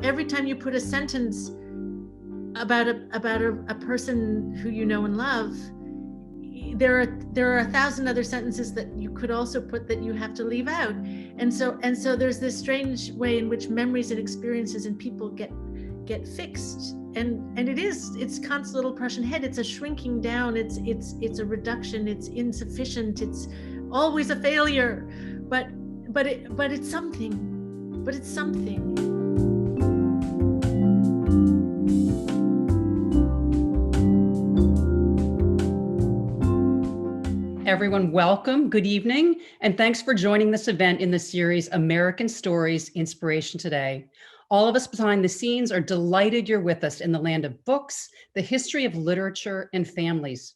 every time you put a sentence about a person who you know and love, there are 1,000 other sentences that you could also put that you have to leave out. And so there's this strange way in which memories and experiences and people get fixed. And it's Kant's little Prussian head. It's a shrinking down, it's a reduction, it's insufficient, it's always a failure. But it's something. But it's something. Everyone, welcome, good evening, and thanks for joining this event in the series American Stories, Inspiration Today. All of us behind the scenes are delighted you're with us in the land of books, the history of literature, and families.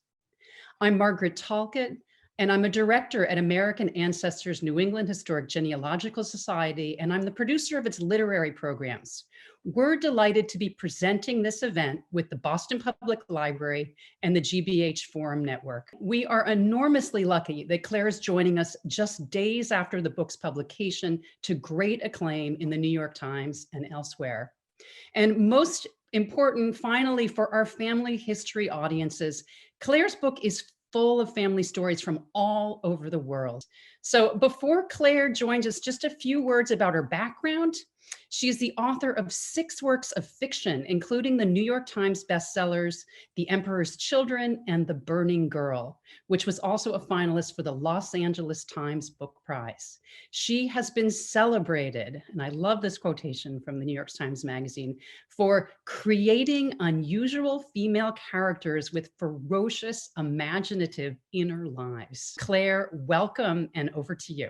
I'm Margaret Talcott, and I'm a director at American Ancestors New England Historic Genealogical Society, and I'm the producer of its literary programs. We're delighted to be presenting this event with the Boston Public Library and the GBH Forum Network. We are enormously lucky that Claire is joining us just days after the book's publication to great acclaim in the New York Times and elsewhere. And most important, finally, for our family history audiences, Claire's book is full of family stories from all over the world. So before Claire joins us, just a few words about her background. She is the author of 6 works of fiction, including the New York Times bestsellers, The Emperor's Children and The Burning Girl, which was also a finalist for the Los Angeles Times Book Prize. She has been celebrated, and I love this quotation from the New York Times Magazine, for creating unusual female characters with ferocious, imaginative inner lives. Claire, welcome, and over to you.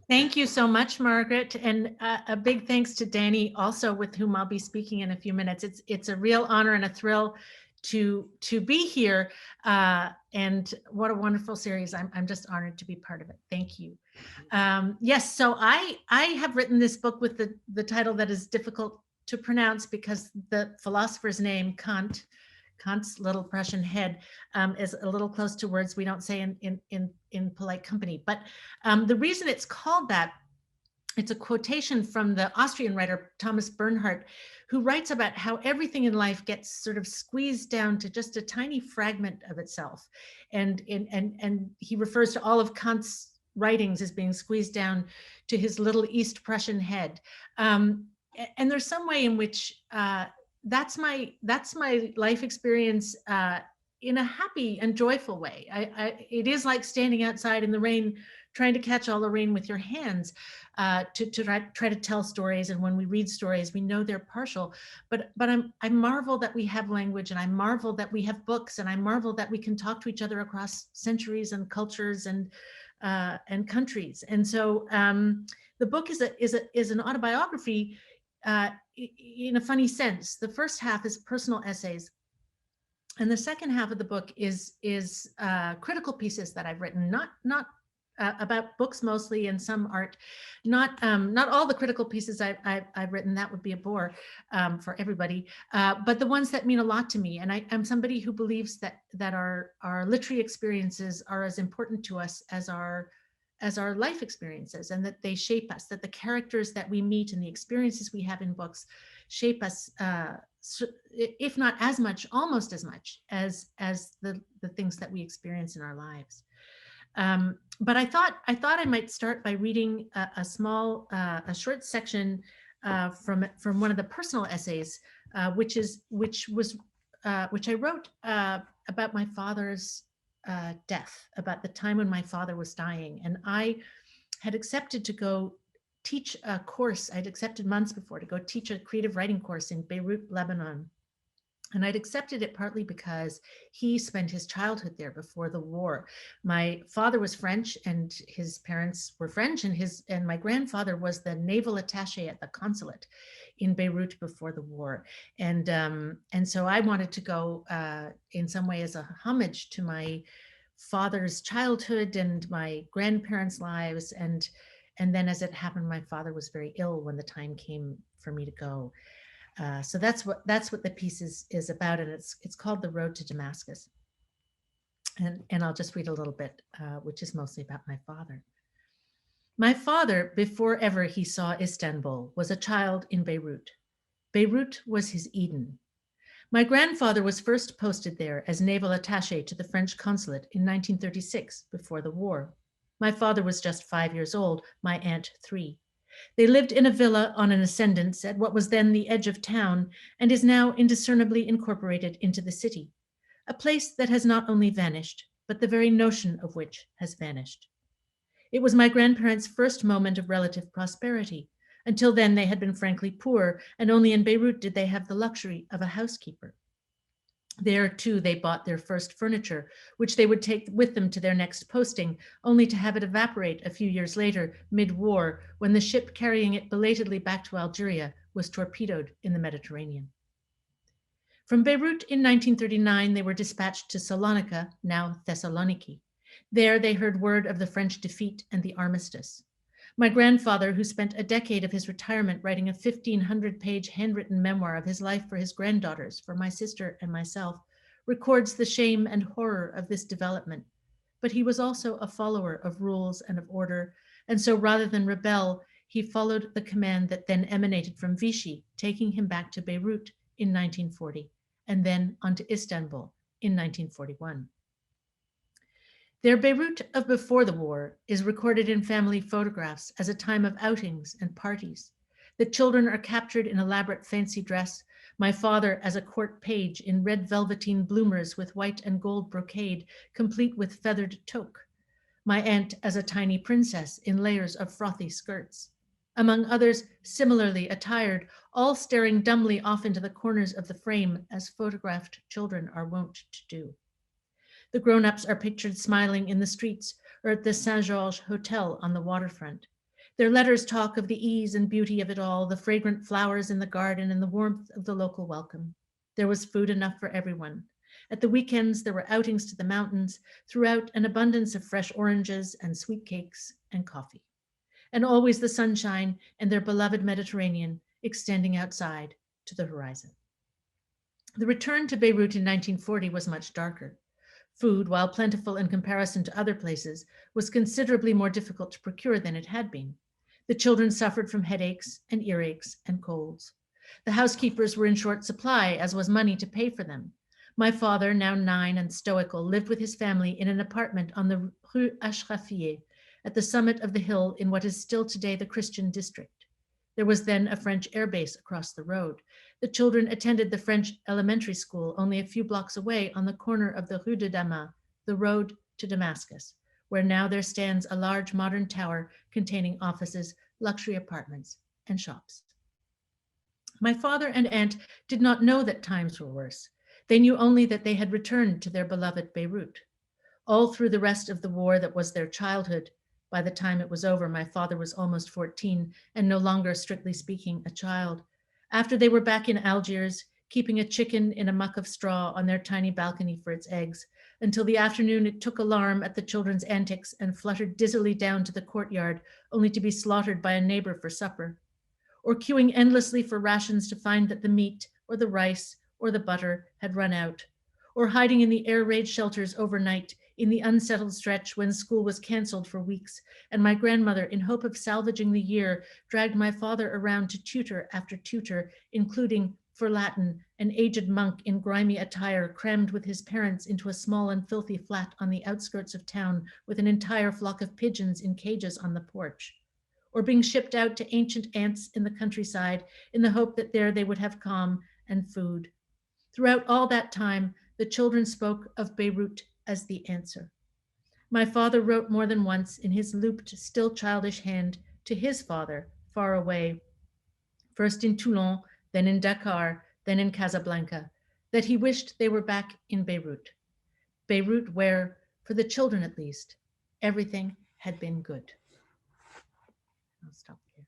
Thank you so much, Margaret, and a big thanks to Dani, also with whom I'll be speaking in a few minutes. It's a real honor and a thrill to be here, and what a wonderful series. I'm just honored to be part of it. Thank you. Yes, so I have written this book with the title that is difficult to pronounce because the philosopher's name, Kant's little Prussian head, is a little close to words we don't say in polite company. But the reason it's called that, it's a quotation from the Austrian writer Thomas Bernhardt, who writes about how everything in life gets sort of squeezed down to just a tiny fragment of itself. And he refers to all of Kant's writings as being squeezed down to his little East Prussian head. And there's some way in which that's my life experience in a happy and joyful way. It is like standing outside in the rain, trying to catch all the rain with your hands, to try to tell stories. And when we read stories, we know they're partial, but I marvel that we have language, and I marvel that we have books, and I marvel that we can talk to each other across centuries and cultures and countries. And so the book is an autobiography. In a funny sense, the first half is personal essays, and the second half of the book is critical pieces that I've written, not about books mostly, and some art. Not all the critical pieces I've written, that would be a bore for everybody, but the ones that mean a lot to me. And I'm somebody who believes that our literary experiences are as important to us as our life experiences, and that they shape us, that the characters that we meet and the experiences we have in books shape us, if not as much, almost as much as the things that we experience in our lives. But I thought I might start by reading a short section from one of the personal essays, which I wrote about my father's death, about the time when my father was dying. And I had accepted to go teach a course. I'd accepted months before to go teach a creative writing course in Beirut, Lebanon. And I'd accepted it partly because he spent his childhood there before the war. My father was French, and his parents were French, and my grandfather was the naval attaché at the consulate in Beirut before the war. And so I wanted to go in some way as a homage to my father's childhood and my grandparents' lives. And then, as it happened, my father was very ill when the time came for me to go. So that's what the piece is about, and it's called The Road to Damascus. And I'll just read a little bit, which is mostly about my father. My father, before ever he saw Istanbul, was a child in Beirut. Beirut was his Eden. My grandfather was first posted there as naval attaché to the French consulate in 1936, before the war. My father was just 5 years old, my aunt 3. They lived in a villa on an ascendance at what was then the edge of town and is now indiscernibly incorporated into the city, a place that has not only vanished, but the very notion of which has vanished. It was my grandparents' first moment of relative prosperity. Until then, they had been frankly poor, and only in Beirut did they have the luxury of a housekeeper. There, too, they bought their first furniture, which they would take with them to their next posting, only to have it evaporate a few years later, mid-war, when the ship carrying it belatedly back to Algeria was torpedoed in the Mediterranean. From Beirut in 1939, they were dispatched to Salonika, now Thessaloniki. There they heard word of the French defeat and the armistice. My grandfather, who spent a decade of his retirement writing a 1,500-page handwritten memoir of his life for his granddaughters, for my sister and myself, records the shame and horror of this development. But he was also a follower of rules and of order, and so rather than rebel, he followed the command that then emanated from Vichy, taking him back to Beirut in 1940, and then on to Istanbul in 1941. Their Beirut of before the war is recorded in family photographs as a time of outings and parties. The children are captured in elaborate fancy dress, my father as a court page in red velveteen bloomers with white and gold brocade, complete with feathered toque. My aunt as a tiny princess in layers of frothy skirts. Among others, similarly attired, all staring dumbly off into the corners of the frame as photographed children are wont to do. The grown-ups are pictured smiling in the streets or at the Saint-Georges Hotel on the waterfront. Their letters talk of the ease and beauty of it all, the fragrant flowers in the garden and the warmth of the local welcome. There was food enough for everyone. At the weekends, there were outings to the mountains, throughout an abundance of fresh oranges and sweet cakes and coffee. And always the sunshine and their beloved Mediterranean extending outside to the horizon. The return to Beirut in 1940 was much darker. Food, while plentiful in comparison to other places, was considerably more difficult to procure than it had been. The children suffered from headaches and earaches and colds. The housekeepers were in short supply, as was money to pay for them. My father, now 9 and stoical, lived with his family in an apartment on the Rue Ashrafieh, at the summit of the hill in what is still today the Christian district. There was then a French air base across the road. The children attended the French elementary school only a few blocks away on the corner of the Rue de Damas, the road to Damascus, where now there stands a large modern tower containing offices, luxury apartments, and shops. My father and aunt did not know that times were worse. They knew only that they had returned to their beloved Beirut. All through the rest of the war that was their childhood, by the time it was over, my father was almost 14 and no longer, strictly speaking, a child. After they were back in Algiers, keeping a chicken in a muck of straw on their tiny balcony for its eggs, until the afternoon it took alarm at the children's antics and fluttered dizzily down to the courtyard, only to be slaughtered by a neighbor for supper. Or queuing endlessly for rations to find that the meat or the rice or the butter had run out. Or hiding in the air raid shelters overnight, in the unsettled stretch when school was canceled for weeks, and my grandmother, in hope of salvaging the year, dragged my father around to tutor after tutor, including, for Latin, an aged monk in grimy attire crammed with his parents into a small and filthy flat on the outskirts of town with an entire flock of pigeons in cages on the porch. Or being shipped out to ancient aunts in the countryside in the hope that there they would have calm and food. Throughout all that time, the children spoke of Beirut as the answer. My father wrote more than once in his looped, still childish hand to his father, far away, first in Toulon, then in Dakar, then in Casablanca, that he wished they were back in Beirut. Beirut where, for the children at least, everything had been good. I'll stop here.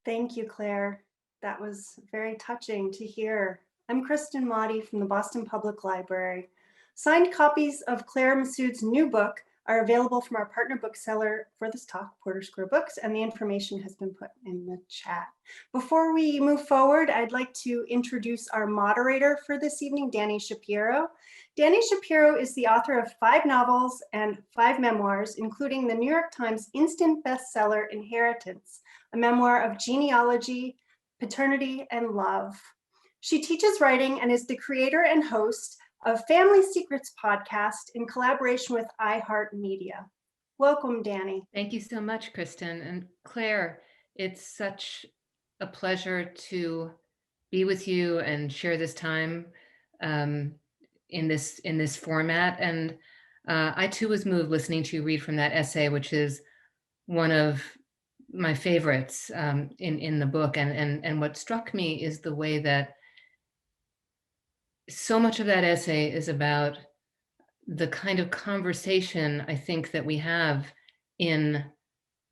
Thank you, Claire. That was very touching to hear. I'm Kristin Motte from the Boston Public Library. Signed copies of Claire Messud's new book are available from our partner bookseller for this talk, Porter Square Books, and the information has been put in the chat. Before we move forward, I'd like to introduce our moderator for this evening, Dani Shapiro. Dani Shapiro is the author of 5 novels and 5 memoirs, including the New York Times instant bestseller, Inheritance, a memoir of genealogy, paternity, and love. She teaches writing and is the creator and host of Family Secrets podcast in collaboration with iHeartMedia. Welcome, Dani. Thank you so much, Kristin. And Claire, it's such a pleasure to be with you and share this time in this format. And I too was moved listening to you read from that essay, which is one of my favorites in the book. And what struck me is the way that so much of that essay is about the kind of conversation I think that we have in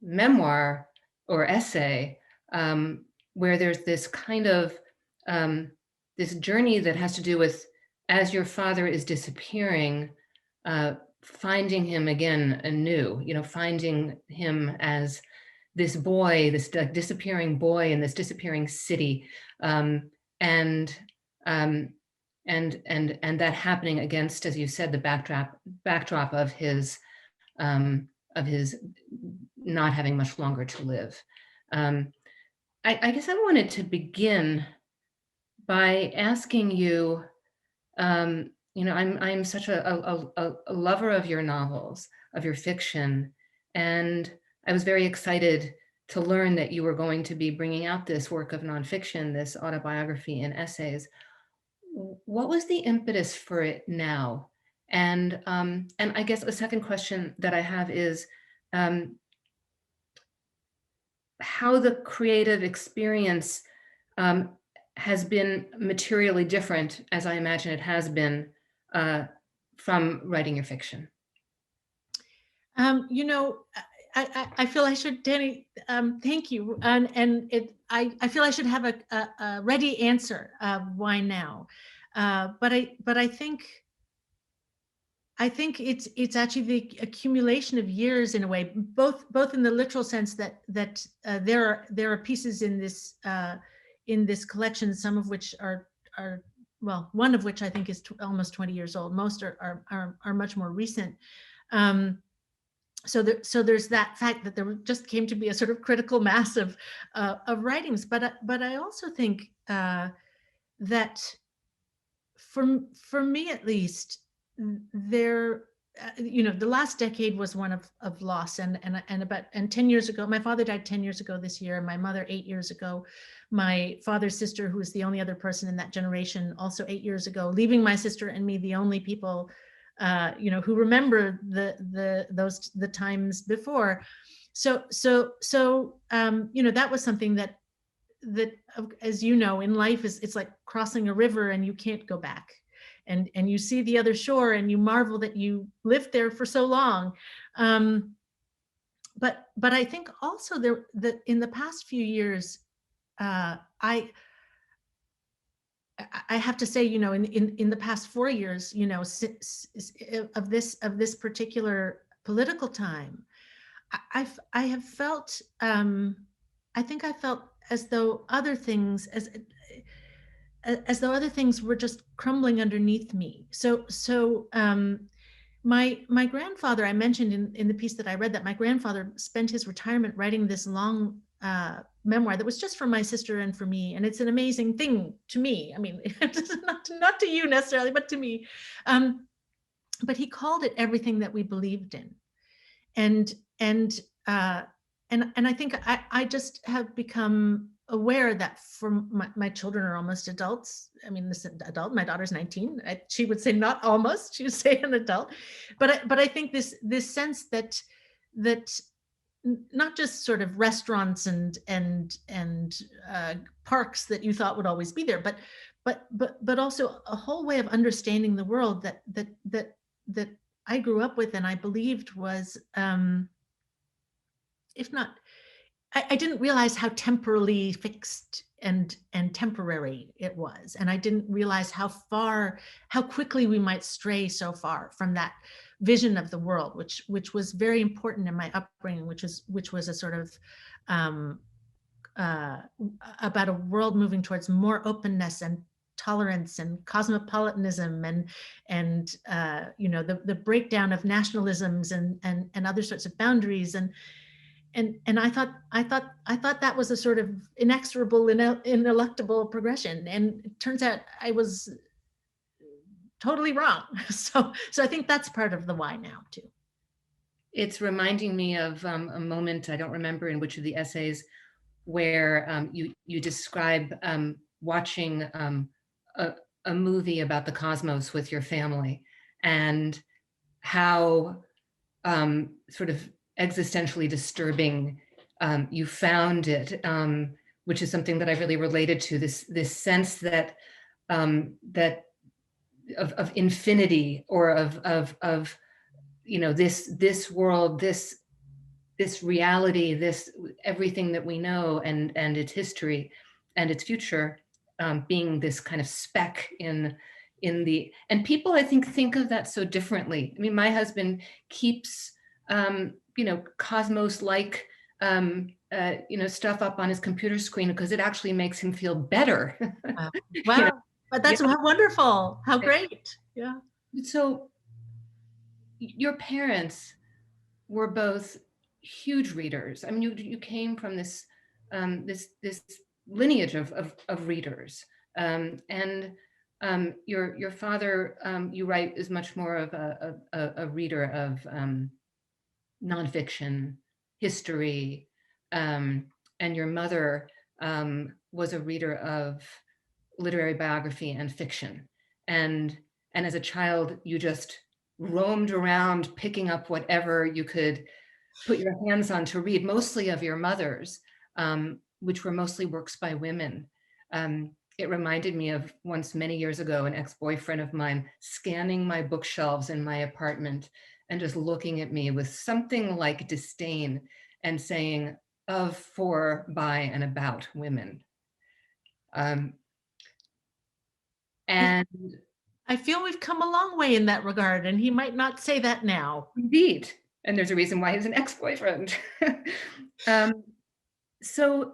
memoir or essay, where there's this kind of this journey that has to do with, as your father is disappearing, finding him again anew, finding him as this boy, this disappearing boy in this disappearing city, and that happening against, as you said, the backdrop of his not having much longer to live. I guess I wanted to begin by asking you, I'm such a lover of your novels, of your fiction, and I was very excited to learn that you were going to be bringing out this work of nonfiction, this autobiography and essays. What was the impetus for it now? And I guess a second question that I have is how the creative experience has been materially different, as I imagine it has been, from writing your fiction. I feel I should, Dani, thank you. I feel I should have a ready answer of why now. But I think it's actually the accumulation of years in a way, both in the literal sense that there are pieces in this collection, some of which are well, one of which I think is almost 20 years old. Most are much more recent. So there's that fact that there just came to be a sort of critical mass of writings, but I also think that for me at least, there, the last decade was one of loss, and 10 years ago, my father died 10 years ago this year, and my mother 8 years ago. My father's sister, who was the only other person in that generation, also 8 years ago, leaving my sister and me the only people who remember the times before. So that was something that as you know, in life it's like crossing a river and you can't go back, and you see the other shore and you marvel that you lived there for so long. But I think also in the past few years, I have to say, in the past 4 years, of this particular political time, I have felt, I think I felt as though other things, as though other things were just crumbling underneath me. So my grandfather, I mentioned in the piece that I read that my grandfather spent his retirement writing this long memoir that was just for my sister and for me, and it's an amazing thing to me. I mean, not to you necessarily, but to me. But he called it Everything That We Believed In, and I think I just have become aware that for my children are almost adults. I mean, this adult, my daughter's 19. She would say not almost, she would say an adult. But I think this sense that not just sort of restaurants and parks that you thought would always be there, but also a whole way of understanding the world that I grew up with and I believed was, if not, I didn't realize how temporally fixed and temporary it was. And I didn't realize how quickly we might stray so far from that vision of the world, which was very important in my upbringing, which was a sort of about a world moving towards more openness and tolerance and cosmopolitanism and the breakdown of nationalisms and other sorts of boundaries and I thought that was a sort of inexorable, ineluctable progression, and it turns out I was totally wrong. So I think that's part of the why now too. It's reminding me of a moment, I don't remember in which of the essays, where you describe watching a movie about the cosmos with your family, and how sort of existentially disturbing you found it, which is something that I really related to, this sense that that of infinity, or of this world, this reality, this everything that we know, and its history and its future, being this kind of speck in the, and people I think of that so differently. I mean, my husband keeps cosmos-like stuff up on his computer screen because it actually makes him feel better. Wow. But that's wonderful. How great. Yeah. So your parents were both huge readers. I mean, you came from this this lineage of readers, and your father, you write, is much more of a reader of nonfiction, history, and your mother was a reader of literary biography and fiction. And as a child, you just roamed around picking up whatever you could put your hands on to read, mostly of your mother's, which were mostly works by women. It reminded me of once, many years ago, an ex-boyfriend of mine scanning my bookshelves in my apartment and just looking at me with something like disdain and saying, "Of, for, by, and about women." And I feel we've come a long way in that regard, and he might not say that now. Indeed. And there's a reason why he's an ex-boyfriend. So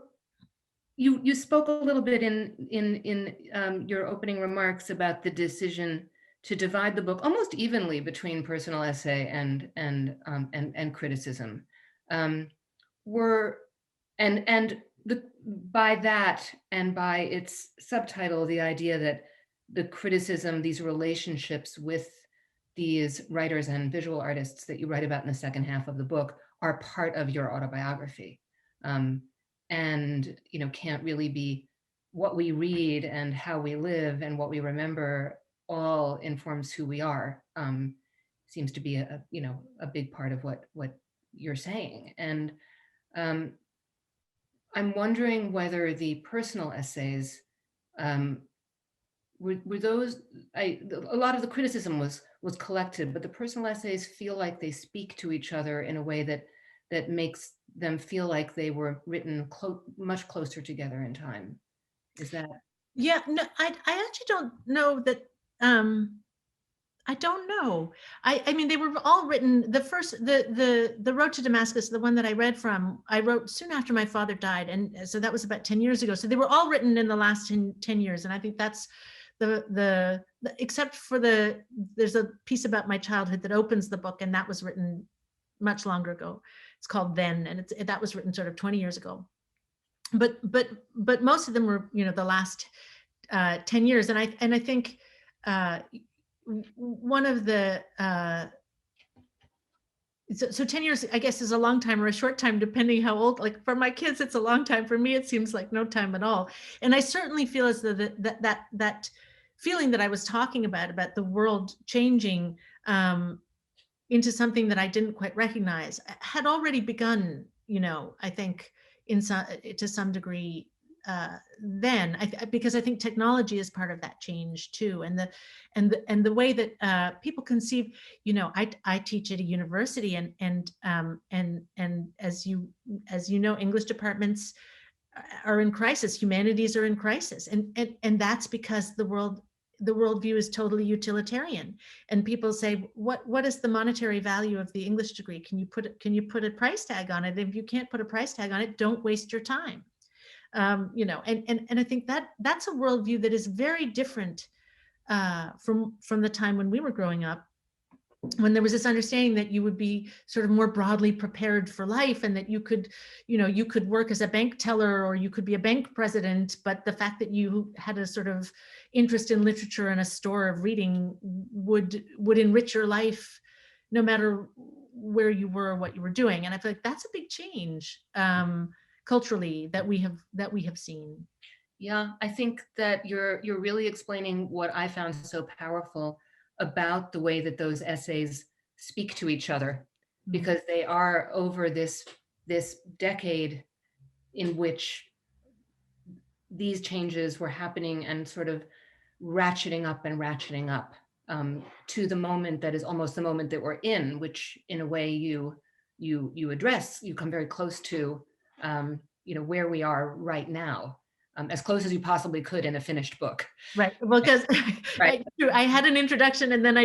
you spoke a little bit in your opening remarks about the decision to divide the book almost evenly between personal essay and criticism. By that, and by its subtitle, the idea that the criticism, these relationships with these writers and visual artists that you write about in the second half of the book, are part of your autobiography, and can't really be what we read and how we live and what we remember all informs who we are. Seems to be a big part of what you're saying. And I'm wondering whether the personal essays were those, a lot of the criticism was collected, but the personal essays feel like they speak to each other in a way that makes them feel like they were written much closer together in time. Is that? Yeah, no, I actually don't know that. I don't know. I mean, they were all written. The first, the Road to Damascus, the one that I read from, I wrote soon after my father died, and so that was about 10 years ago. So they were all written in the last 10 years, and I think that's the except for there's a piece about my childhood that opens the book, and that was written much longer ago. It's called Then, and that was written sort of 20 years ago. But most of them were the last 10 years, and I think one of the so 10 years, I guess, is a long time or a short time, depending how old. Like for my kids, it's a long time. For me, it seems like no time at all. And I certainly feel as though that feeling that I was talking about the world changing into something that I didn't quite recognize had already begun, I think to some degree then, because I think technology is part of that change too, and the way that people conceive. I teach at a university, and as you know, English departments are in crisis. Humanities are in crisis, and that's because the worldview is totally utilitarian. And people say, what is the monetary value of the English degree? Can you put a price tag on it? If you can't put a price tag on it, don't waste your time. You know, and I think that's a worldview that is very different from the time when we were growing up, when there was this understanding that you would be sort of more broadly prepared for life, and that you could work as a bank teller, or you could be a bank president, but the fact that you had a sort of interest in literature and a store of reading would enrich your life no matter where you were or what you were doing. And I feel like that's a big change culturally that we have seen. Yeah, I think that you're really explaining what I found so powerful about the way that those essays speak to each other, because they are over this decade in which these changes were happening and sort of ratcheting up to the moment that is almost the moment that we're in, which in a way you address, you come very close to, where we are right now. As close as you possibly could in a finished book. Right. Well, because Right. I had an introduction, and then I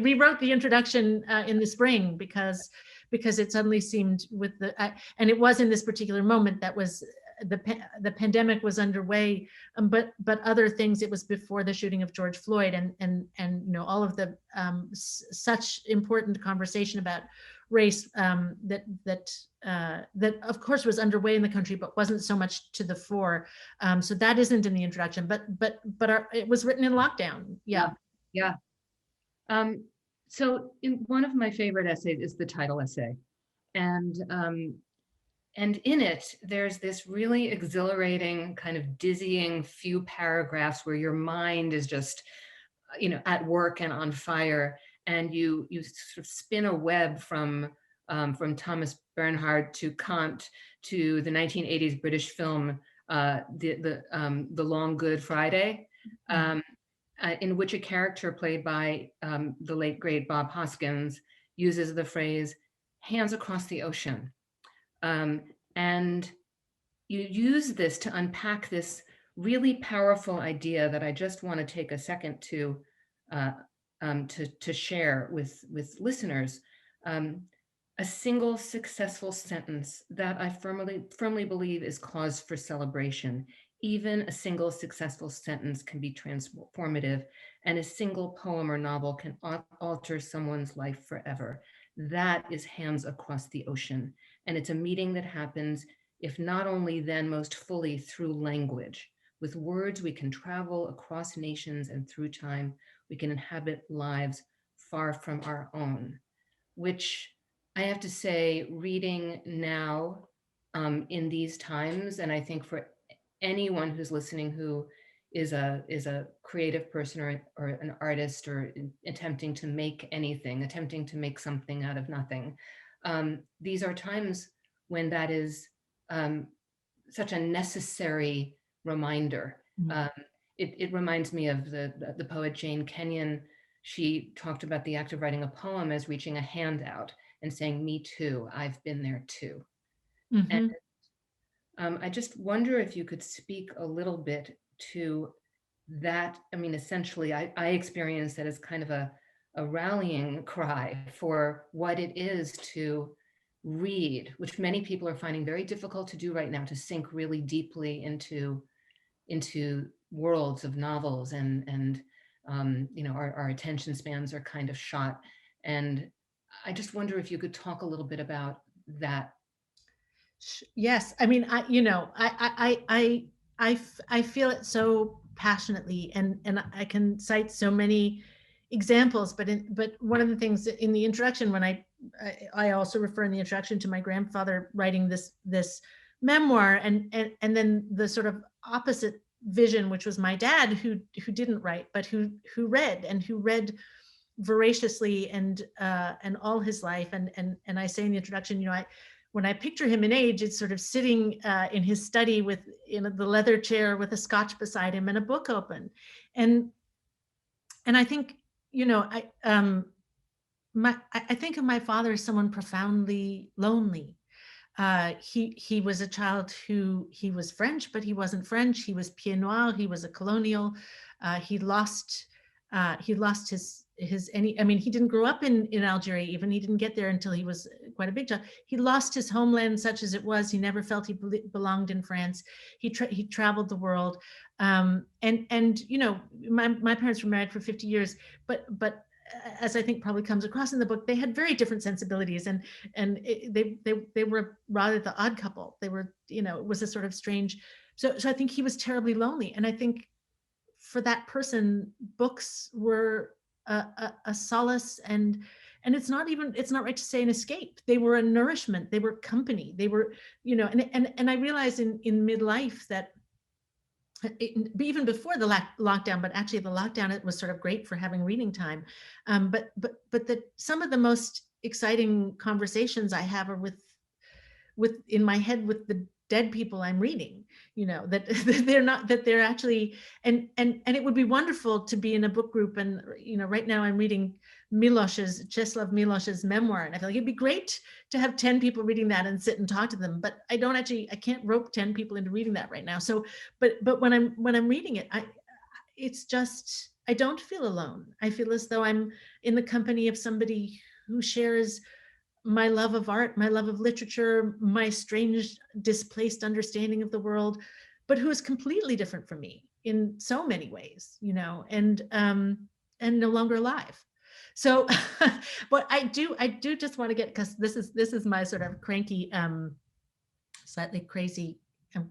rewrote the introduction in the spring because it suddenly seemed and it was in this particular moment that was the pandemic was underway, but other things. It was before the shooting of George Floyd, and all of the such important conversation about race that of course was underway in the country, but wasn't so much to the fore. So that isn't in the introduction, but it was written in lockdown. Yeah. So one of my favorite essays is the title essay, and in it there's this really exhilarating, kind of dizzying few paragraphs where your mind is just at work and on fire, and you sort of spin a web from Thomas Bernhard to Kant to the 1980s British film The Long Good Friday, in which a character played by the late great Bob Hoskins uses the phrase "hands across the ocean," and you use this to unpack this really powerful idea that I just want to take a second to share with listeners. A single successful sentence that I firmly believe is cause for celebration. Even a single successful sentence can be transformative, and a single poem or novel can alter someone's life forever. That is hands across the ocean, and it's a meeting that happens, if not only then, most fully through language. With words, we can travel across nations, and through time, we can inhabit lives far from our own, which I have to say, reading now in these times, and I think for anyone who's listening who is a creative person or an artist, or attempting to make something out of nothing, these are times when that is such a necessary reminder. It reminds me of the poet Jane Kenyon. She talked about the act of writing a poem as reaching a hand out and saying, "Me too, I've been there too." And I just wonder if you could speak a little bit to that. I mean, essentially, I experience that as kind of a rallying cry for what it is to read, which many people are finding very difficult to do right now, to sink really deeply into worlds of novels, and our attention spans are kind of shot. And I just wonder if you could talk a little bit about that. Yes, I mean, I feel it so passionately, and I can cite so many examples. But one of the things in the introduction, when I also refer in the introduction to my grandfather writing this memoir, and then the sort of opposite vision, which was my dad, who didn't write, but who read voraciously and all his life. And I say in the introduction, when I picture him in age, it's sort of sitting in his study with the leather chair with a scotch beside him and a book open. And I think, I think of my father as someone profoundly lonely. He was a child who, he was French, but he wasn't French. He was Pied Noir. He was a colonial. He lost his any. I mean, he didn't grow up in Algeria. Even he didn't get there until he was quite a big child. He lost his homeland, such as it was. He never felt he belonged in France. He traveled the world, and you know, my parents were married for 50 years, but as I think probably comes across in the book, they had very different sensibilities, and they were rather the odd couple. They were, you know, it was a sort of strange. So I think he was terribly lonely, and I think for that person, books were a solace, and it's not right to say an escape. They were a nourishment. They were company. They were, you know, and I realized in midlife that even before the lockdown, but actually the lockdown, it was sort of great for having reading time. But that some of the most exciting conversations I have are with in my head with the dead people I'm reading, you know, that they're actually, and it would be wonderful to be in a book group. And, you know, right now I'm reading Czesław Milosz's memoir. And I feel like it'd be great to have 10 people reading that and sit and talk to them. But I can't rope 10 people into reading that right now. So, but when I'm reading it, it's just, I don't feel alone. I feel as though I'm in the company of somebody who shares my love of art, my love of literature, my strange displaced understanding of the world, but who is completely different from me in so many ways, you know, and no longer alive. So, but I do just want to get, because this is my sort of cranky, slightly crazy,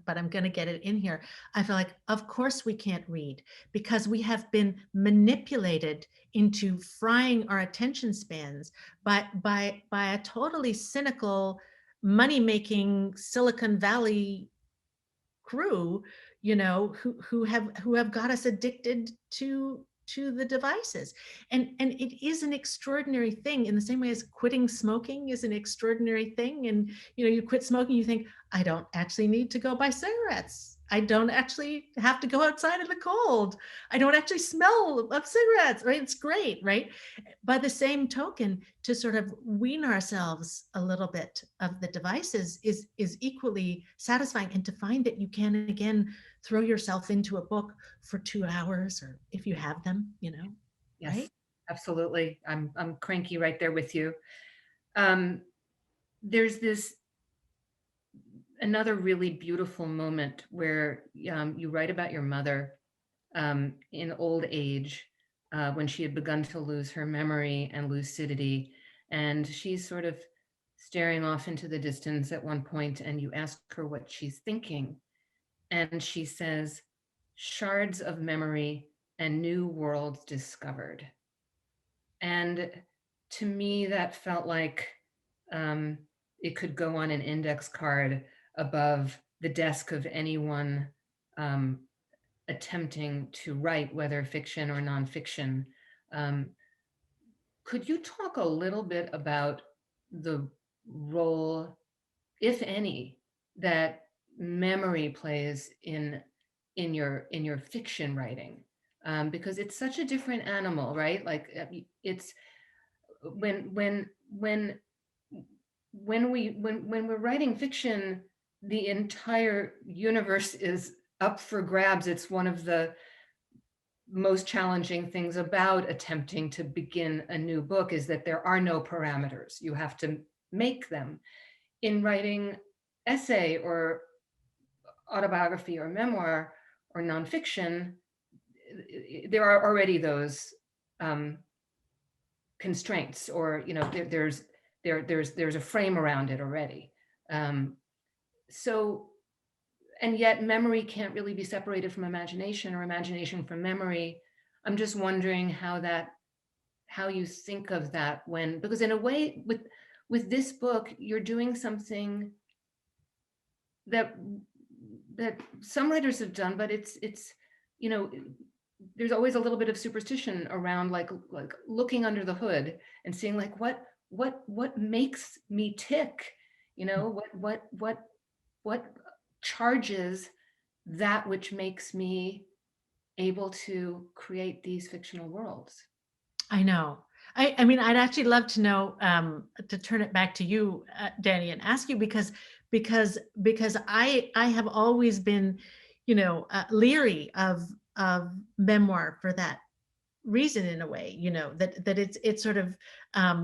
but I'm going to get it in here. I feel like, of course we can't read, because we have been manipulated into frying our attention spans by a totally cynical, money-making Silicon Valley crew, you know, who have got us addicted to the devices. And it is an extraordinary thing, in the same way as quitting smoking is an extraordinary thing. And, you know, you quit smoking, you think, I don't actually need to go buy cigarettes. I don't actually have to go outside in the cold. I don't actually smell of cigarettes, right? It's great, right? By the same token, to sort of wean ourselves a little bit of the devices is equally satisfying. And to find that you can, again, throw yourself into a book for 2 hours, or if you have them, you know. Yes, right? absolutely. I'm cranky right there with you. There's another really beautiful moment where you write about your mother in old age, when she had begun to lose her memory and lucidity, and she's sort of staring off into the distance at one point, and you ask her what she's thinking, and she says, "Shards of memory and new worlds discovered." And to me, that felt like it could go on an index card above the desk of anyone attempting to write, whether fiction or nonfiction. Could you talk a little bit about the role, if any, that memory plays in your fiction writing? Because it's such a different animal, right? Like it's when we're writing fiction, the entire universe is up for grabs. It's one of the most challenging things about attempting to begin a new book, is that there are no parameters. You have to make them. In writing essay or autobiography or memoir or nonfiction, there are already those constraints, or, you know, there's a frame around it already. So, and yet memory can't really be separated from imagination, or imagination from memory. I'm just wondering how you think of that, when, because in a way with this book, you're doing something that some writers have done, but it's, you know, there's always a little bit of superstition around like looking under the hood and seeing like what makes me tick, you know, what charges that which makes me able to create these fictional worlds. I know. I mean, I'd actually love to know, to turn it back to you, Dani, and ask you because I have always been, leery of memoir for that reason, in a way, that it's sort of,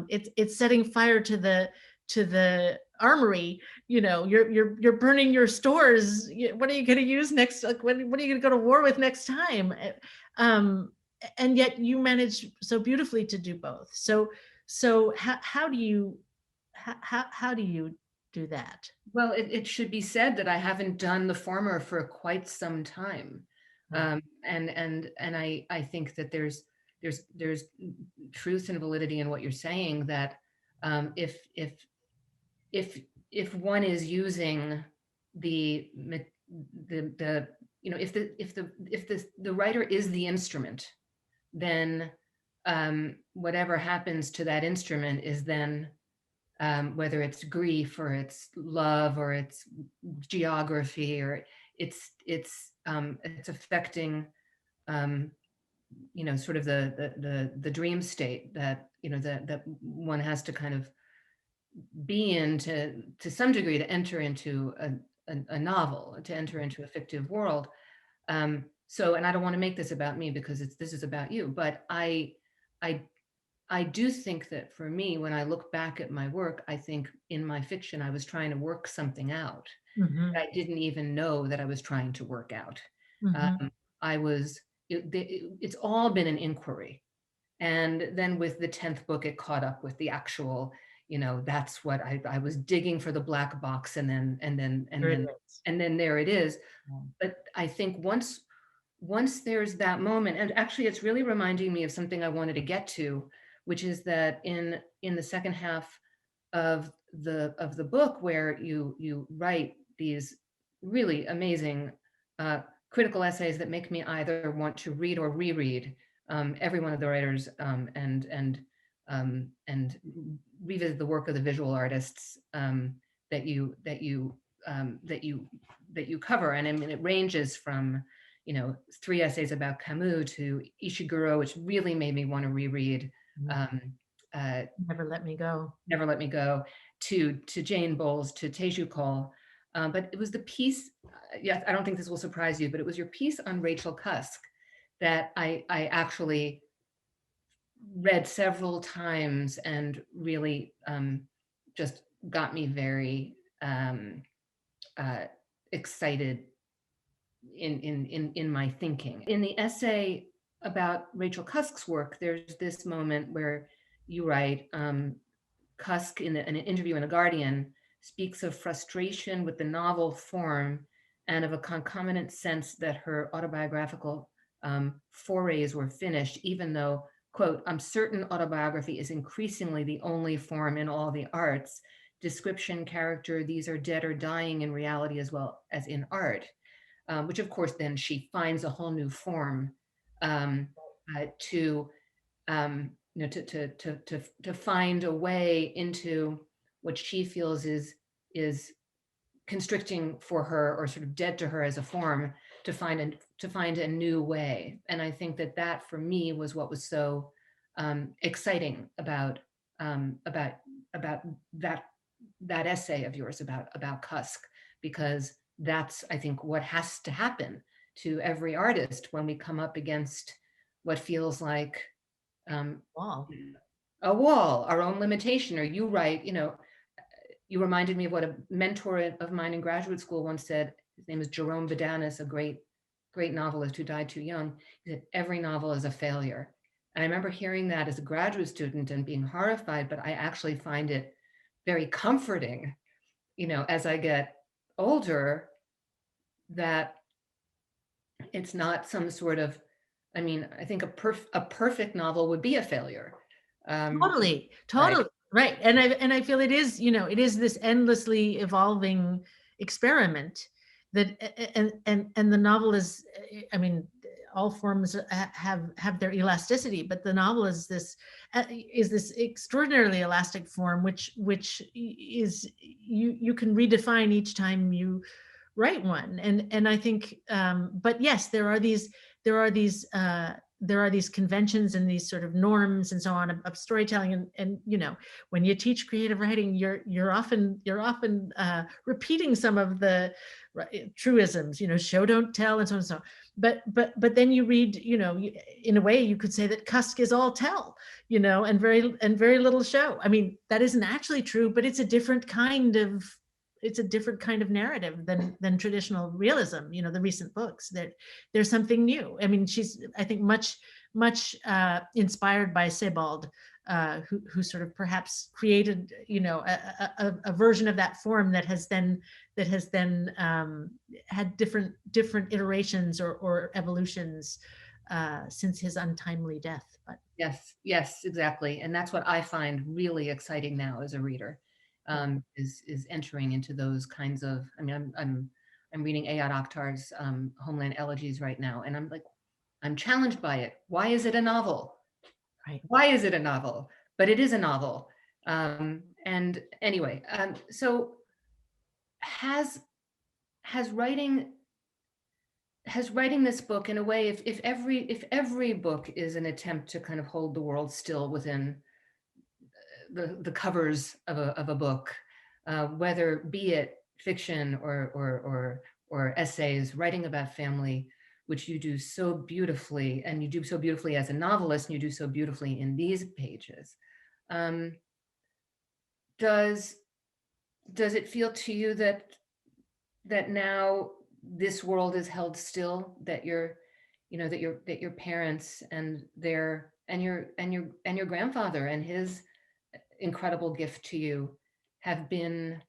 it's setting fire to the armory. You're burning your stores. What are you going to use next? Like, what are you going to go to war with next time? Um, and yet you manage so beautifully to do both. So how do you do that? Well, it should be said that I haven't done the former for quite some time. And I think that there's truth and validity in what you're saying, that if one is using the if the writer is the instrument, then whatever happens to that instrument is then, whether it's grief or it's love or it's geography, or it's affecting sort of the dream state that that one has to kind of be in to some degree to enter into a novel, to enter into a fictive world. So, and I don't want to make this about me because this is about you, but I do think that for me, when I look back at my work, I think in my fiction, I was trying to work something out. Mm-hmm. I didn't even know that I was trying to work out. Mm-hmm. It's all been an inquiry. And then with the 10th book, it caught up with the actual, that's what I was digging for, the black box, and then there it is. But I think once there's that moment, and actually it's really reminding me of something I wanted to get to, which is that in the second half of the book, where you write these really amazing critical essays that make me either want to read or reread every one of the writers, and revisit the work of the visual artists that you cover. And I mean, it ranges from 3 essays about Camus to Ishiguro, which really made me want to reread Never Let Me Go. Never Let Me Go, to Jane Bowles, to Teju Cole. But it was the piece, yes, I don't think this will surprise you, but it was your piece on Rachel Cusk that I actually read several times and really just got me very excited in my thinking. In the essay about Rachel Cusk's work, there's this moment where you write, Cusk in an interview in The Guardian speaks of frustration with the novel form and of a concomitant sense that her autobiographical forays were finished, even though, quote, "I'm certain autobiography is increasingly the only form in all the arts. Description, character, these are dead or dying in reality as well as in art." Which of course then she finds a whole new form to find a way into what she feels is constricting for her, or sort of dead to her as a form, to find a new way. And I think that for me was what was so exciting about that essay of yours about Cusk, because that's, I think, what has to happen to every artist when we come up against what feels like a wall, our own limitation. Or you write, you reminded me of what a mentor of mine in graduate school once said. His name is Jerome Badanis, a great novelist who died too young. He said, every novel is a failure. And I remember hearing that as a graduate student and being horrified, but I actually find it very comforting, as I get older, that it's not some sort of, I mean, I think a perfect novel would be a failure. Totally. Right. And I feel it is, it is this endlessly evolving experiment that, and the novel is, I mean, all forms have their elasticity, but the novel is this extraordinarily elastic form, which is, you can redefine each time you write one. And I think, but yes, there are these there are these conventions and these sort of norms and so on of storytelling, and you know, when you teach creative writing, you're often repeating some of the truisms, you know, show don't tell and so on and so on. But then you read, you know, in a way you could say that Cusk is all tell, you know, and very little show. I mean, that isn't actually true, but it's a different kind of narrative than traditional realism, you know, the recent books. That there's something new. I mean, she's, I think, much inspired by Sebald, who sort of perhaps created, you know, a version of that form that has then had different iterations or evolutions since his untimely death. But yes, exactly. And that's what I find really exciting now as a reader. Is entering into those kinds of, I mean, I'm reading Ayad Akhtar's Homeland Elegies right now, and I'm challenged by it. Why is it a novel? Right. Why is it a novel? But it is a novel. And anyway, so has writing this book in a way, if every book is an attempt to kind of hold the world still within the covers of a book, whether be it fiction or essays, writing about family, which you do so beautifully, and you do so beautifully as a novelist, and you do so beautifully in these pages. Does it feel to you that now this world is held still, that your parents and your grandfather and his incredible gift to you have been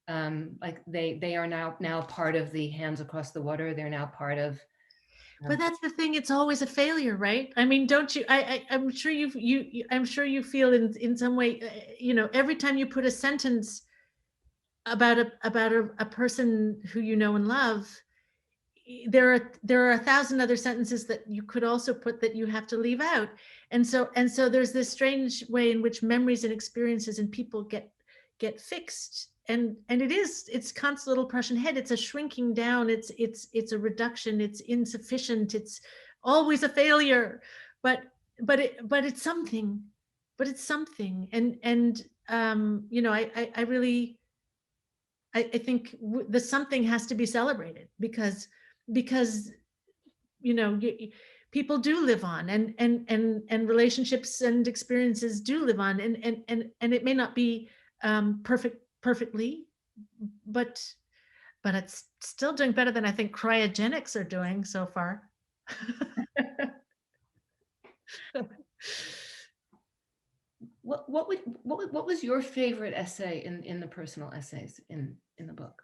like they are now part of the Hands Across the Water? They're now part of but that's the thing, it's always a failure, right? I mean, don't you, I'm sure I'm sure you feel in some way, you know, every time you put a sentence about a person who you know and love, there are 1,000 other sentences that you could also put that you have to leave out. And so there's this strange way in which memories and experiences and people get fixed. And it's Kant's little Prussian head. It's a shrinking down. It's a reduction. It's insufficient. It's always a failure. But it's something. But it's something. And you know, I really think the something has to be celebrated, because you know, people do live on, and relationships and experiences do live on, and it may not be perfectly, but it's still doing better than I think cryogenics are doing so far. What was your favorite essay in the personal essays in the book?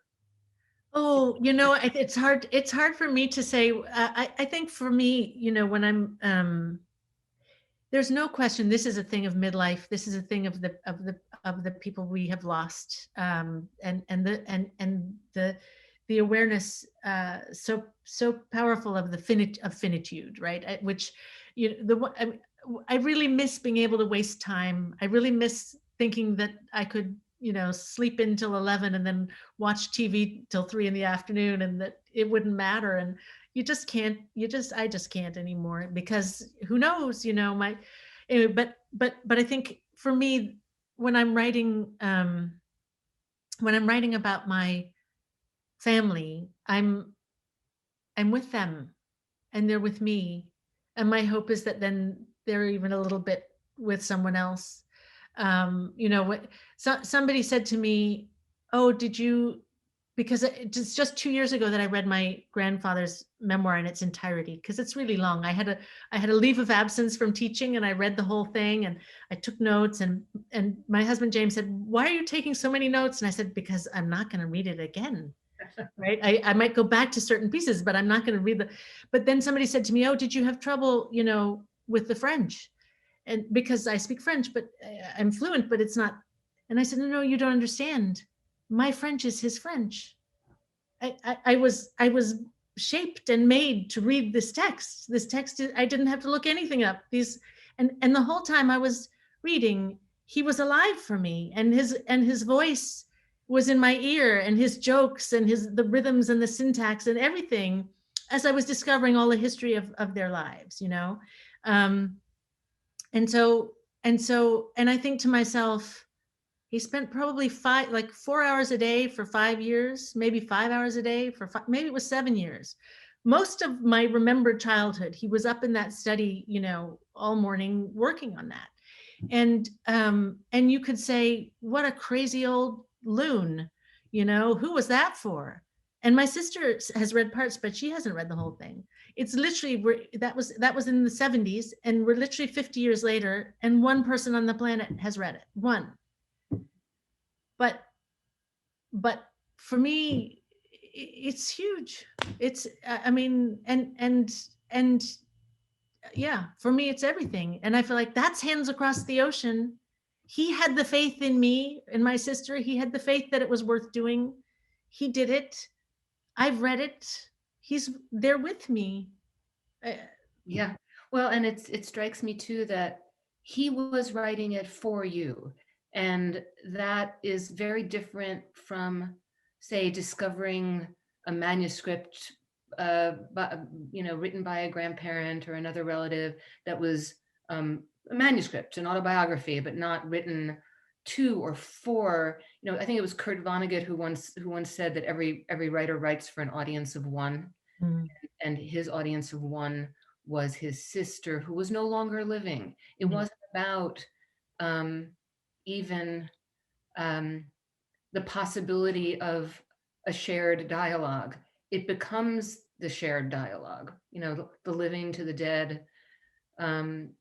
Oh, you know, it's hard for me to say. I think for me, you know, when I'm there's no question this is a thing of midlife. This is a thing of the people we have lost, and the awareness so powerful of finitude, right? Which, you know, I really miss being able to waste time. I really miss thinking that I could, you know, sleep in till 11 and then watch TV till 3 p.m, and that it wouldn't matter. And I just can't anymore, because who knows, you know, but I think for me, when I'm writing about my family, I'm with them and they're with me. And my hope is that then they're even a little bit with someone else. You know, somebody said to me, oh, did you, because it's just 2 years ago that I read my grandfather's memoir in its entirety, because it's really long. I had a leave of absence from teaching, and I read the whole thing, and I took notes, and my husband James said, why are you taking so many notes? And I said, because I'm not going to read it again. Right. I might go back to certain pieces, but I'm not going to read but then somebody said to me, oh, did you have trouble, you know, with the French? And because I speak French, but I'm fluent, but it's not. And I said, no, you don't understand. My French is his French. I was shaped and made to read this text. I didn't have to look anything up. And the whole time I was reading, he was alive for me, and his voice was in my ear, and his jokes and the rhythms and the syntax and everything, as I was discovering all the history of their lives, you know. And so, and I think to myself, he spent probably 4 hours a day for 5 years, maybe 5 hours a day for maybe it was 7 years. Most of my remembered childhood, he was up in that study, all morning working on that. And you could say, what a crazy old loon, who was that for? And my sister has read parts, but she hasn't read the whole thing. It's literally, that was in the 70s, and we're literally 50 years later, and one person on the planet has read it, one. But for me, it's huge. It's, and yeah, for me, it's everything. And I feel like that's Hands Across the Ocean. He had the faith in me and my sister. He had the faith that it was worth doing. He did it. I've read it. He's there with me. Yeah. Well, and it strikes me too that he was writing it for you. And that is very different from, say, discovering a manuscript, written by a grandparent or another relative that was a manuscript, an autobiography, but not written to or for. I think it was Kurt Vonnegut who once said that every writer writes for an audience of one, and his audience of one was his sister, who was no longer living. It wasn't about even the possibility of a shared dialogue. It becomes the shared dialogue, the living to the dead. And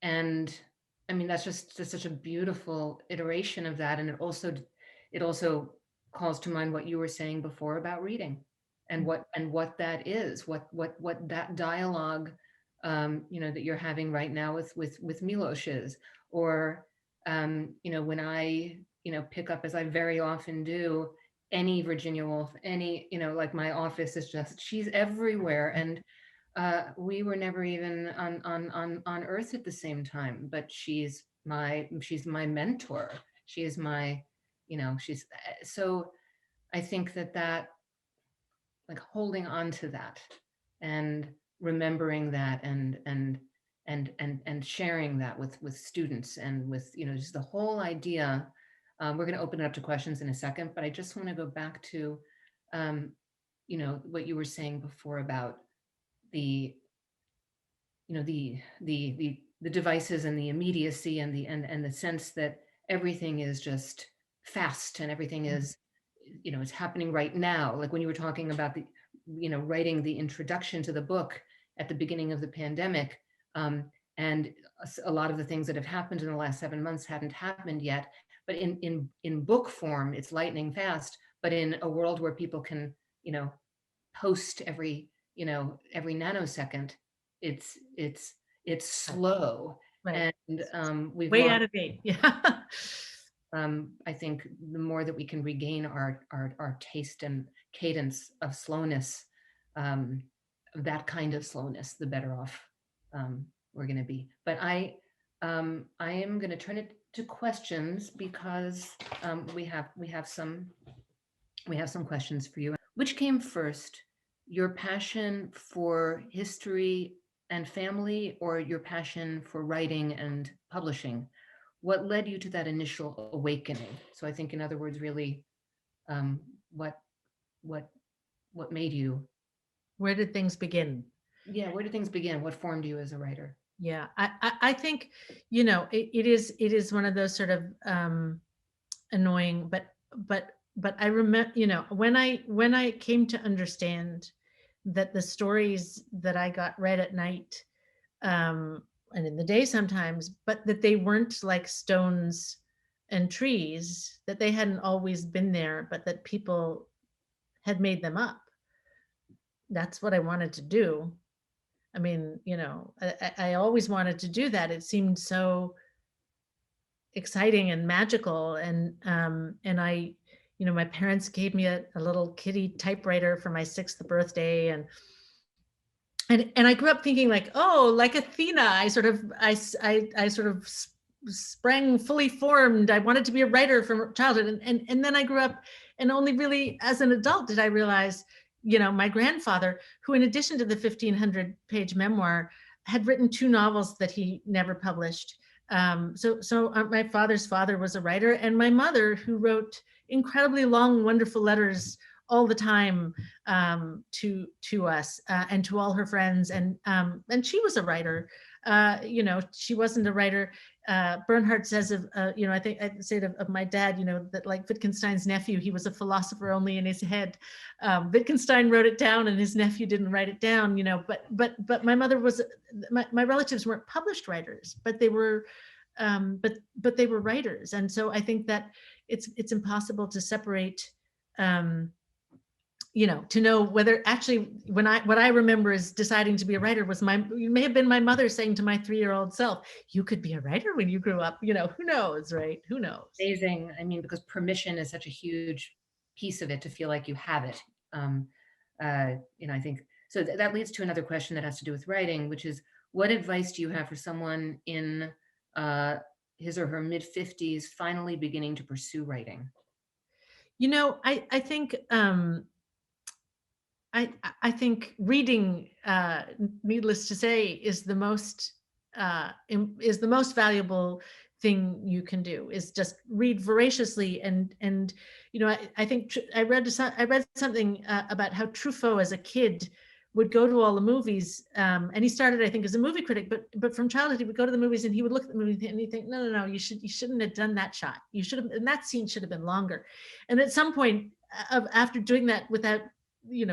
I mean, that's just such a beautiful iteration of that. And it also calls to mind what you were saying before about reading and what that is, what that dialogue, that you're having right now with Milos is, or, when I, pick up, as I very often do, any Virginia Woolf, any, like my office is just, she's everywhere. And we were never even on Earth at the same time, but she's my mentor. She is my, she's, so I think that like holding on to that and remembering that and sharing that with students and with, just the whole idea. We're going to open it up to questions in a second, but I just want to go back to, what you were saying before about the devices and the immediacy and the sense that everything is just fast and everything is, it's happening right now. Like when you were talking about the, writing the introduction to the book at the beginning of the pandemic, and a lot of the things that have happened in the last 7 months hadn't happened yet. But in book form, it's lightning fast. But in a world where people can, post every nanosecond, it's slow. Right. And we've way lost, out of date. Yeah. I think the more that we can regain our taste and cadence of slowness, that kind of slowness, the better off we're going to be. But I am going to turn it to questions because we have some questions for you. Which came first, your passion for history and family, or your passion for writing and publishing? What led you to that initial awakening? So I think, in other words, really, what made you? Where did things begin? Yeah, where did things begin? What formed you as a writer? Yeah, I think, it is one of those sort of annoying, but I remember, when I came to understand that the stories that I got read at night, and in the day sometimes, but that they weren't like stones and trees, that they hadn't always been there, but that people had made them up. That's what I wanted to do. I mean, I always wanted to do that. It seemed so exciting and magical. And I, my parents gave me a little kitty typewriter for my 6th birthday. And I grew up thinking like, oh, like Athena, I sort of sprang fully formed. I wanted to be a writer from childhood. And then I grew up, and only really as an adult did I realize, my grandfather, who in addition to the 1,500-page memoir, had written 2 novels that he never published. So my father's father was a writer, and my mother, who wrote incredibly long, wonderful letters all the time to us and to all her friends, and she was a writer. She wasn't a writer. Bernhard says of, I think I say it of my dad, that like Wittgenstein's nephew, he was a philosopher only in his head. Wittgenstein wrote it down and his nephew didn't write it down, but my mother was, my relatives weren't published writers, but they were, but they were writers. And so I think that it's impossible to separate, to know whether actually what I remember is deciding to be a writer was it may have been my mother saying to my 3-year-old self, you could be a writer when you grew up, who knows, right? Who knows? Amazing. I mean, because permission is such a huge piece of it, to feel like you have it. I think, so that leads to another question that has to do with writing, which is, what advice do you have for someone in his or her mid-50s finally beginning to pursue writing? I think I think reading, needless to say, is the most valuable thing you can do, is just read voraciously. And I think I read something about how Truffaut as a kid would go to all the movies, and he started, I think, as a movie critic, but from childhood he would go to the movies and he would look at the movie and he'd think, no, you shouldn't have done that shot. You should have, and that scene should have been longer. And at some point, after doing that without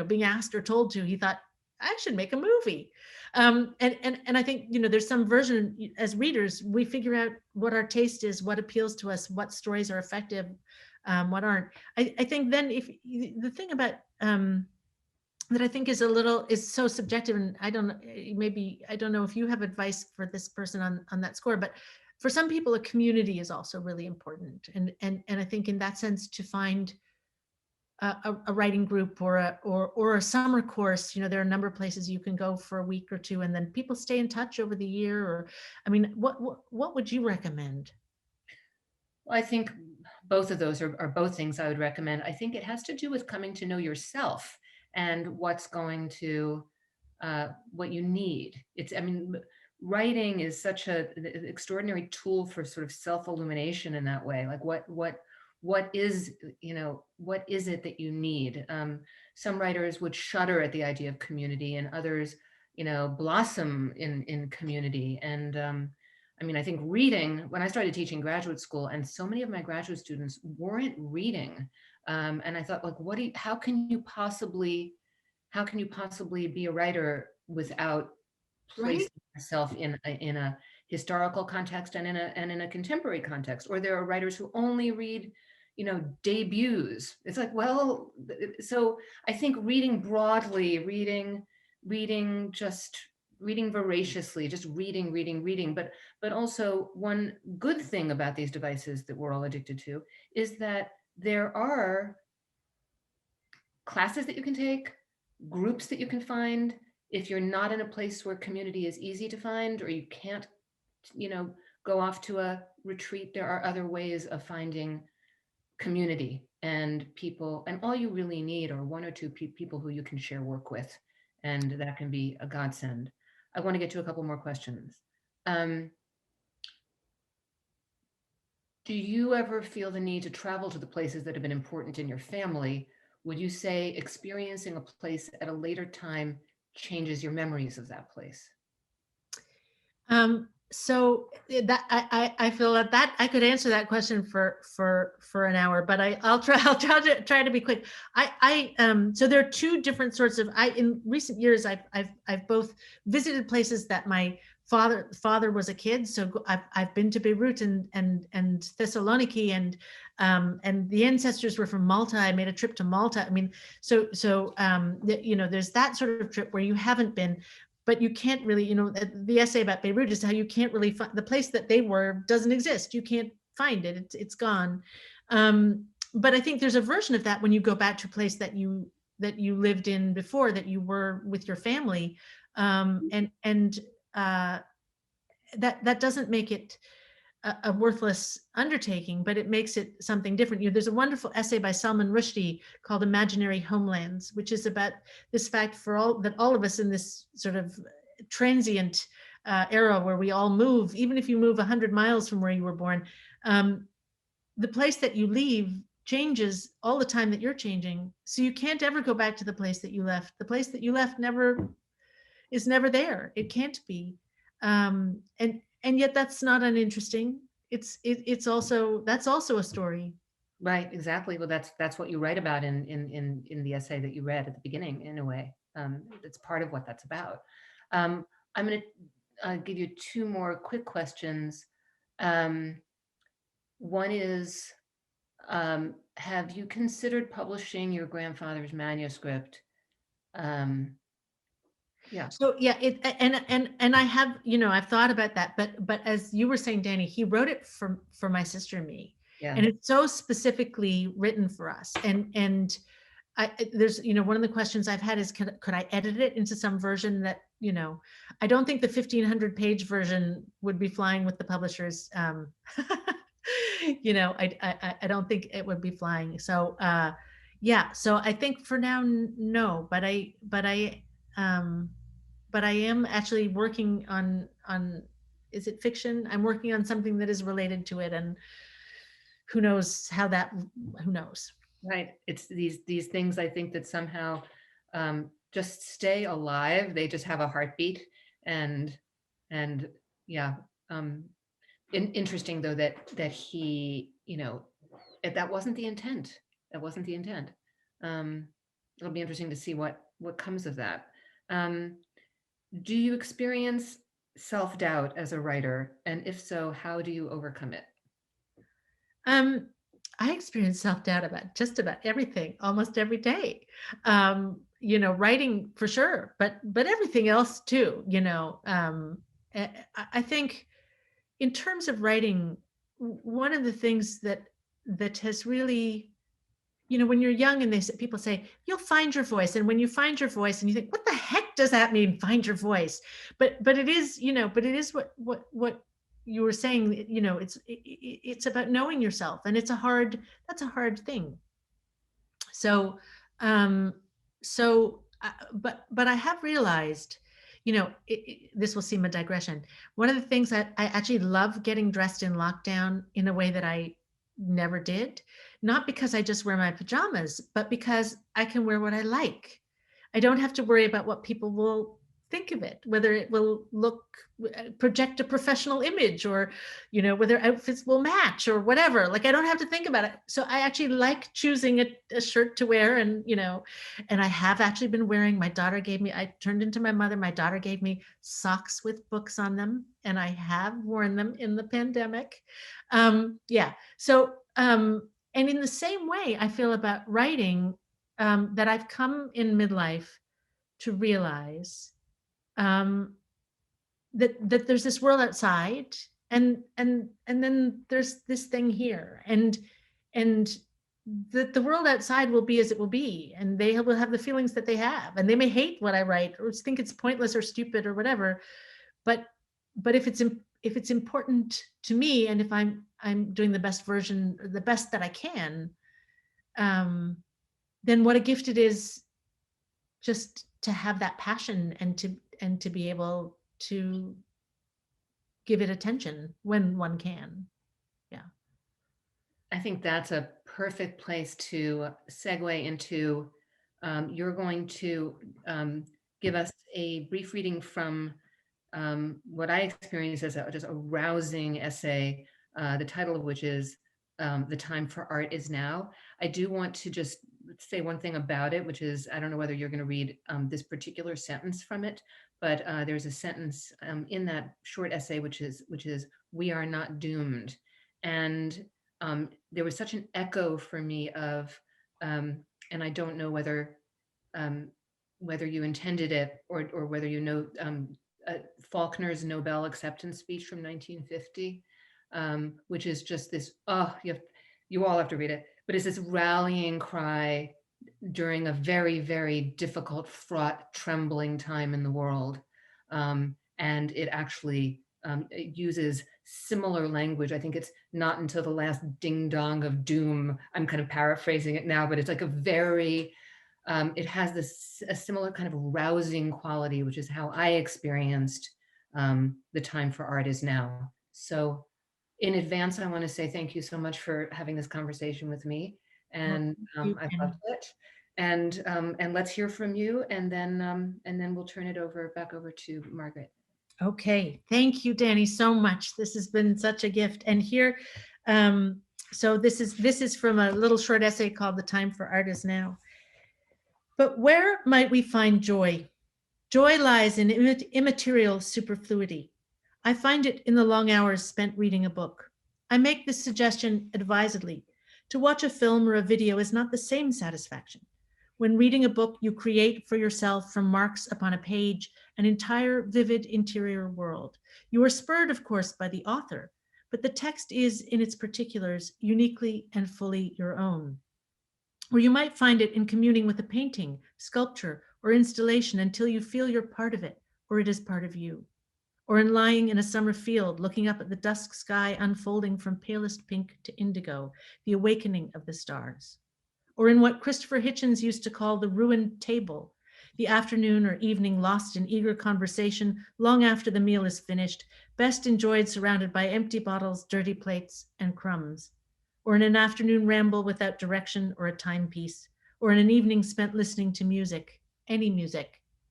being asked or told to, he thought, I should make a movie. And I think, there's some version, as readers, we figure out what our taste is, what appeals to us, what stories are effective, what aren't. I think then if the thing about, that I think is so subjective, and I don't know if you have advice for this person on that score, but for some people, a community is also really important. And I think in that sense, to find a writing group or a summer course, there are a number of places you can go for a week or two, and then people stay in touch over the year. Or, I mean, what would you recommend? Well, I think both of those are both things I would recommend. I think it has to do with coming to know yourself and what's going to, what you need. Writing is such an extraordinary tool for sort of self-illumination in that way. Like what is it that you need? Some writers would shudder at the idea of community, and others, blossom in community. And I think reading, when I started teaching graduate school, and so many of my graduate students weren't reading, and I thought, like, how can you possibly be a writer without placing yourself in a historical context and in a contemporary context? Or there are writers who only read debuts. It's like, well, so I think reading broadly, reading voraciously, just reading. But also, one good thing about these devices that we're all addicted to is that there are classes that you can take, groups that you can find. If you're not in a place where community is easy to find, or you can't, go off to a retreat, there are other ways of finding community and people, and all you really need are 1 or 2 people who you can share work with, and that can be a godsend. I want to get to a couple more questions. Do you ever feel the need to travel to the places that have been important in your family? Would you say experiencing a place at a later time changes your memories of that place? So that I feel that I could answer that question for an hour, but I'll try to be quick. So there are 2 different sorts of, in recent years, I've both visited places that my father was a kid. So I've been to Beirut and Thessaloniki, and the ancestors were from Malta. I made a trip to Malta. I mean, so there's that sort of trip where you haven't been. But you can't really, the essay about Beirut is how you can't really find the place that they were doesn't exist. You can't find it. It's gone. But I think there's a version of that when you go back to a place that you lived in before, that you were with your family, and that doesn't make it a worthless undertaking, but it makes it something different. There's a wonderful essay by Salman Rushdie called Imaginary Homelands, which is about this fact that all of us in this sort of transient era where we all move, even if you move 100 miles from where you were born, the place that you leave changes all the time that you're changing. So you can't ever go back to the place that you left. The place that you left is never there. It can't be. And yet that's not uninteresting. It's also, that's also a story. Right, exactly. Well, that's what you write about in the essay that you read at the beginning, in a way. It's part of what that's about. I'm going to give you two more quick questions. One is, have you considered publishing your grandfather's manuscript? Yeah. So yeah, and I have, I've thought about that, but as you were saying, Dani, he wrote it for my sister and me. Yeah. And it's so specifically written for us. And there's, one of the questions I've had is, could I edit it into some version that, I don't think the 1,500 page version would be flying with the publishers. I don't think it would be flying. So, yeah, so I think for now, no, but I am actually working on, is it fiction? I'm working on something that is related to it, and who knows. Right. It's these things, I think, that somehow just stay alive. They just have a heartbeat, and yeah. Interesting though that he, that wasn't the intent. That wasn't the intent. It'll be interesting to see what comes of that. Do you experience self-doubt as a writer? And if so, how do you overcome it? I experience self-doubt about just about everything, almost every day. Writing for sure, but everything else too. I think in terms of writing, one of the things that has really, when you're young and people say, you'll find your voice. And when you find your voice and you think, what the heck does that mean, find your voice? But it is, what you were saying, it's about knowing yourself, and that's a hard thing. So, but I have realized, this will seem a digression. One of the things that I actually love getting dressed in lockdown in a way that I never did, not because I just wear my pajamas, but because I can wear what I like. I don't have to worry about what people will think of it, whether it will project a professional image, or, whether outfits will match or whatever. Like, I don't have to think about it. So I actually like choosing a shirt to wear, and, and I have actually been wearing, my daughter gave me, I turned into my mother, my daughter gave me socks with books on them, and I have worn them in the pandemic. Yeah. So, and in the same way, I feel about writing, that I've come in midlife to realize that there's this world outside, and then there's this thing here, and that the world outside will be as it will be, and they will have the feelings that they have, and they may hate what I write or think it's pointless or stupid or whatever, but if it's important to me, and if I'm doing the best version, or the best that I can, then what a gift it is just to have that passion, and to be able to give it attention when one can. Yeah. I think that's a perfect place to segue into, you're going to give us a brief reading from what I experienced as just a rousing essay, the title of which is The Time for Art Is Now. I do want to just say one thing about it, which is, I don't know whether you're going to read this particular sentence from it, but there's a sentence in that short essay, which is, "We are not doomed." And there was such an echo for me of, and I don't know whether you intended it, or whether Faulkner's Nobel acceptance speech from 1950, which is just this, you all have to read it, but it's this rallying cry during a very, very difficult, fraught, trembling time in the world. And it actually it uses similar language. I think it's not until the last ding dong of doom. I'm kind of paraphrasing it now, but it's like a very it has a similar kind of rousing quality, which is how I experienced The Time for Art Is Now. So in advance, I want to say thank you so much for having this conversation with me. And I loved it. And let's hear from you, and then we'll turn it back over to Margaret. Okay, thank you, Dani, so much. This has been such a gift. And here, so this is from a little short essay called "The Time for Art Is Now." But where might we find joy? Joy lies in immaterial superfluity. I find it in the long hours spent reading a book. I make this suggestion advisedly. To watch a film or a video is not the same satisfaction. When reading a book, you create for yourself from marks upon a page an entire vivid interior world. You are spurred, of course, by the author, but the text is, in its particulars, uniquely and fully your own. Or you might find it in communing with a painting, sculpture, or installation until you feel you're part of it, or it is part of you. Or in lying in a summer field, looking up at the dusk sky unfolding from palest pink to indigo, the awakening of the stars. Or in what Christopher Hitchens used to call the ruined table, the afternoon or evening lost in eager conversation long after the meal is finished, best enjoyed surrounded by empty bottles, dirty plates, and crumbs. Or in an afternoon ramble without direction or a timepiece, or in an evening spent listening to music,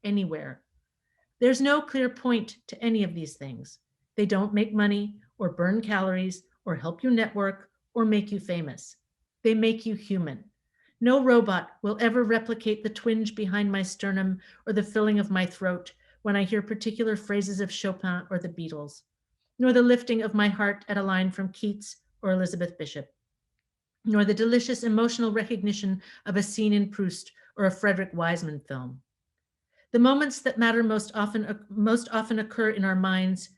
anywhere. There's no clear point to any of these things. They don't make money or burn calories or help you network or make you famous. They make you human. No robot will ever replicate the twinge behind my sternum or the filling of my throat when I hear particular phrases of Chopin or the Beatles, nor the lifting of my heart at a line from Keats or Elizabeth Bishop, nor the delicious emotional recognition of a scene in Proust or a Frederick Wiseman film. The moments that matter most often occur in our minds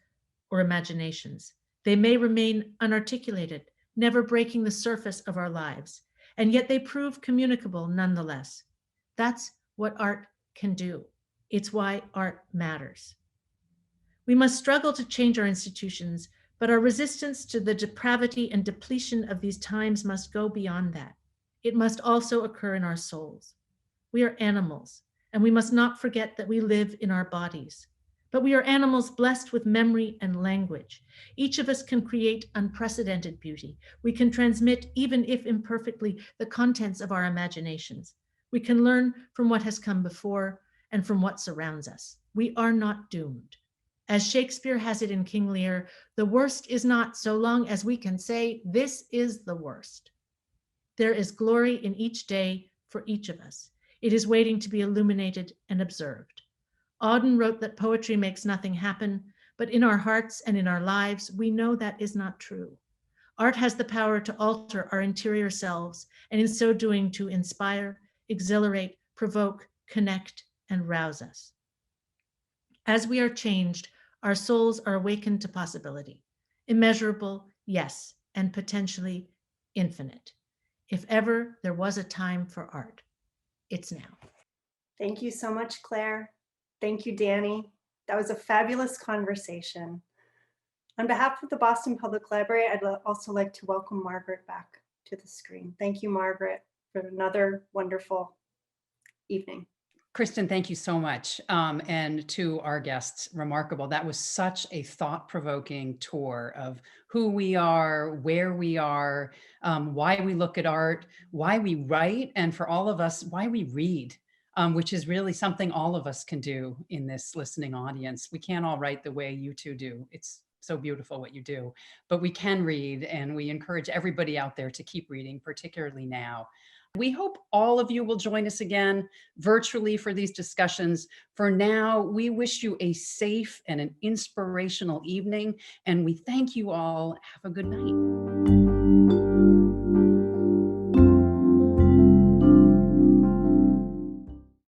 or imaginations. They may remain unarticulated, never breaking the surface of our lives, and yet they prove communicable nonetheless. That's what art can do. It's why art matters. We must struggle to change our institutions, but our resistance to the depravity and depletion of these times must go beyond that. It must also occur in our souls. We are animals, and we must not forget that we live in our bodies. But we are animals blessed with memory and language. Each of us can create unprecedented beauty. We can transmit, even if imperfectly, the contents of our imaginations. We can learn from what has come before and from what surrounds us. We are not doomed. As Shakespeare has it in King Lear, the worst is not so long as we can say, this is the worst. There is glory in each day for each of us. It is waiting to be illuminated and observed. Auden wrote that poetry makes nothing happen, but in our hearts and in our lives, we know that is not true. Art has the power to alter our interior selves, and in so doing to inspire, exhilarate, provoke, connect, and rouse us. As we are changed, our souls are awakened to possibility. Immeasurable, yes, and potentially infinite. If ever there was a time for art, it's now. Thank you so much, Claire. Thank you, Dani. That was a fabulous conversation. On behalf of the Boston Public Library, I'd also like to welcome Margaret back to the screen. Thank you, Margaret, for another wonderful evening. Kristin, thank you so much. And to our guests, remarkable. That was such a thought-provoking tour of who we are, where we are, why we look at art, why we write, and for all of us, why we read, which is really something all of us can do in this listening audience. We can't all write the way you two do. It's so beautiful what you do, but we can read, and we encourage everybody out there to keep reading, particularly now. We hope all of you will join us again virtually for these discussions. For now, we wish you a safe and an inspirational evening, and we thank you all. Have a good night.